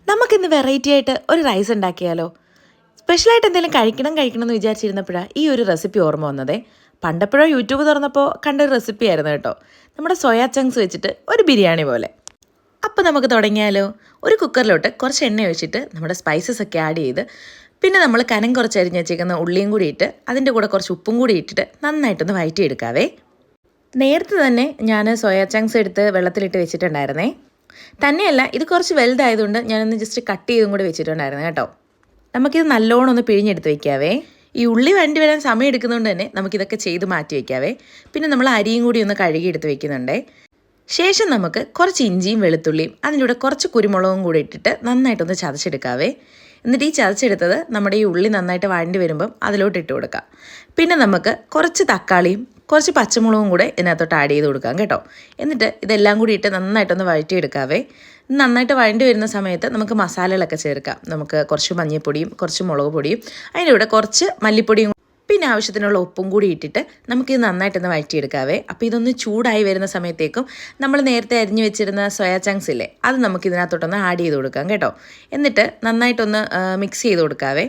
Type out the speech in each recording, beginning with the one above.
നമുക്കിന്ന് വെറൈറ്റി ആയിട്ട് ഒരു റൈസ് ഉണ്ടാക്കിയാലോ? സ്പെഷ്യലായിട്ട് എന്തെങ്കിലും കഴിക്കണം എന്ന് വിചാരിച്ചിരുന്നപ്പോഴാണ് ഈ ഒരു റെസിപ്പി ഓർമ്മ വന്നതേ. പണ്ടെപ്പോഴോ യൂട്യൂബ് തുറന്നപ്പോൾ കണ്ടൊരു റെസിപ്പി ആയിരുന്നു കേട്ടോ. നമ്മുടെ സോയാ ചങ്ക്സ് വെച്ചിട്ട് ഒരു ബിരിയാണി പോലെ. അപ്പോൾ നമുക്ക് തുടങ്ങിയാലോ? ഒരു കുക്കറിലോട്ട് കുറച്ച് എണ്ണ ഒഴിച്ചിട്ട് നമ്മുടെ സ്പൈസസ് ഒക്കെ ആഡ് ചെയ്ത് പിന്നെ നമ്മൾ കനം കുറച്ച് അരിഞ്ഞ് വെച്ചേക്കുന്ന ഉള്ളിയും കൂടി ഇട്ട് അതിൻ്റെ കൂടെ കുറച്ച് ഉപ്പും കൂടി ഇട്ടിട്ട് നന്നായിട്ടൊന്ന് വഴറ്റിയെടുക്കാവേ. നേരത്തെ തന്നെ ഞാൻ സോയാ ചങ്ക്സ് എടുത്ത് വെള്ളത്തിലിട്ട് വെച്ചിട്ടുണ്ടായിരുന്നേ. തന്നെയല്ല, ഇത് കുറച്ച് വലുതായതുകൊണ്ട് ഞാനൊന്ന് ജസ്റ്റ് കട്ട് ചെയ്തും കൂടി വെച്ചിട്ടുണ്ടായിരുന്നു കേട്ടോ. നമുക്കിത് നല്ലോണം ഒന്ന് പിഴിഞ്ഞെടുത്ത് വയ്ക്കാവേ. ഈ ഉള്ളി വണ്ടി വരാൻ സമയം എടുക്കുന്നതുകൊണ്ട് തന്നെ നമുക്കിതൊക്കെ ചെയ്ത് മാറ്റി വയ്ക്കാവേ. പിന്നെ നമ്മൾ അരിയും കൂടി ഒന്ന് കഴുകിയെടുത്ത് വെക്കുന്നുണ്ടേ. ശേഷം നമുക്ക് കുറച്ച് ഇഞ്ചിയും വെളുത്തുള്ളിയും അതിൻ്റെ കൂടെ കുറച്ച് കുരുമുളകും കൂടി ഇട്ടിട്ട് നന്നായിട്ടൊന്ന് ചതച്ചെടുക്കാവേ. എന്നിട്ട് ഈ ചതച്ചെടുത്തത് നമ്മുടെ ഈ ഉള്ളി നന്നായിട്ട് വഴണ്ടി വരുമ്പം അതിലോട്ട് ഇട്ട് കൊടുക്കാം. പിന്നെ നമുക്ക് കുറച്ച് തക്കാളിയും കുറച്ച് പച്ചമുളകും കൂടെ ഇതിനകത്തോട്ട് ആഡ് ചെയ്ത് കൊടുക്കാം കേട്ടോ. എന്നിട്ട് ഇതെല്ലാം കൂടി ഇട്ട് നന്നായിട്ടൊന്ന് വഴറ്റിയെടുക്കാവേ. നന്നായിട്ട് വഴണ്ടി വരുന്ന സമയത്ത് നമുക്ക് മസാലകളൊക്കെ ചേർക്കാം. നമുക്ക് കുറച്ച് മഞ്ഞൾപ്പൊടിയും കുറച്ച് മുളക് പൊടിയും അതിൻ്റെ കൂടെ കുറച്ച് മല്ലിപ്പൊടിയും പിന്നെ ആവശ്യത്തിനുള്ള ഉപ്പും കൂടി ഇട്ടിട്ട് നമുക്കിത് നന്നായിട്ടൊന്ന് വഴറ്റിയെടുക്കാവേ. അപ്പോൾ ഇതൊന്ന് ചൂടായി വരുന്ന സമയത്തേക്കും നമ്മൾ നേരത്തെ അരിഞ്ഞു വെച്ചിരുന്ന സോയാ ചങ്ക്സ് ഇല്ലേ, അത് നമുക്ക് ഇതിനകത്തോട്ടൊന്ന് ആഡ് ചെയ്ത് കൊടുക്കാം കേട്ടോ. എന്നിട്ട് നന്നായിട്ടൊന്ന് മിക്സ് ചെയ്ത് കൊടുക്കാവേ.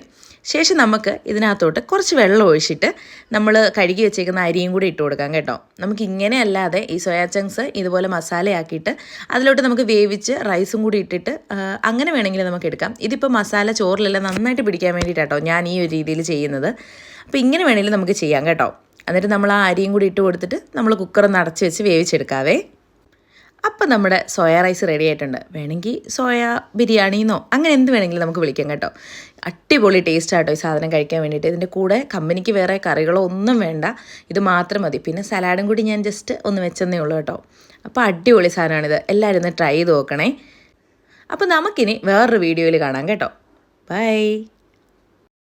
ശേഷം നമുക്ക് ഇതിനകത്തോട്ട് കുറച്ച് വെള്ളം ഒഴിച്ചിട്ട് നമ്മൾ കഴുകി വെച്ചേക്കുന്ന അരിയും കൂടി ഇട്ട് കൊടുക്കാം കേട്ടോ. നമുക്ക് ഇങ്ങനെ അല്ലാതെ ഈ സോയാ ചങ്ക്സ് ഇതുപോലെ മസാലയാക്കിയിട്ട് അതിലോട്ട് നമുക്ക് വേവിച്ച് റൈസും കൂടി ഇട്ടിട്ട് അങ്ങനെ വേണമെങ്കിൽ നമുക്ക് എടുക്കാം. ഇതിപ്പോൾ മസാല ചോറിലെല്ലാം നന്നായിട്ട് പിടിക്കാൻ വേണ്ടിയിട്ടാട്ടോ ഞാൻ ഈ ഒരു രീതിയിൽ ചെയ്യുന്നത്. അപ്പോൾ ഇങ്ങനെ വേണമെങ്കിലും നമുക്ക് ചെയ്യാം കേട്ടോ. എന്നിട്ട് നമ്മൾ ആ അരിയും കൂടി ഇട്ട് കൊടുത്തിട്ട് നമ്മൾ കുക്കറൊന്ന് അടച്ച് വെച്ച് വേവിച്ചെടുക്കാവേ. അപ്പം നമ്മുടെ സോയാ റൈസ് റെഡി ആയിട്ടുണ്ട്. വേണമെങ്കിൽ സോയാ ബിരിയാണിന്നോ അങ്ങനെ എന്ത് വേണമെങ്കിലും നമുക്ക് വിളിക്കാം കേട്ടോ. അടിപൊളി ടേസ്റ്റ് ആട്ടോ ഈ സാധനം കഴിക്കാൻ വേണ്ടിയിട്ട്. ഇതിൻ്റെ കൂടെ കമ്പനിക്ക് വേറെ കറികളോ ഒന്നും വേണ്ട, ഇത് മാത്രം മതി. പിന്നെ സലാഡും കൂടി ഞാൻ ജസ്റ്റ് ഒന്ന് വെച്ചെന്നേ ഉള്ളൂ കേട്ടോ. അപ്പോൾ അടിപൊളി സാധനമാണിത്. എല്ലാവരും ഒന്ന് ട്രൈ ചെയ്ത് നോക്കണേ. അപ്പോൾ നമുക്കിനി വേറൊരു വീഡിയോയിൽ കാണാം കേട്ടോ. ബൈ.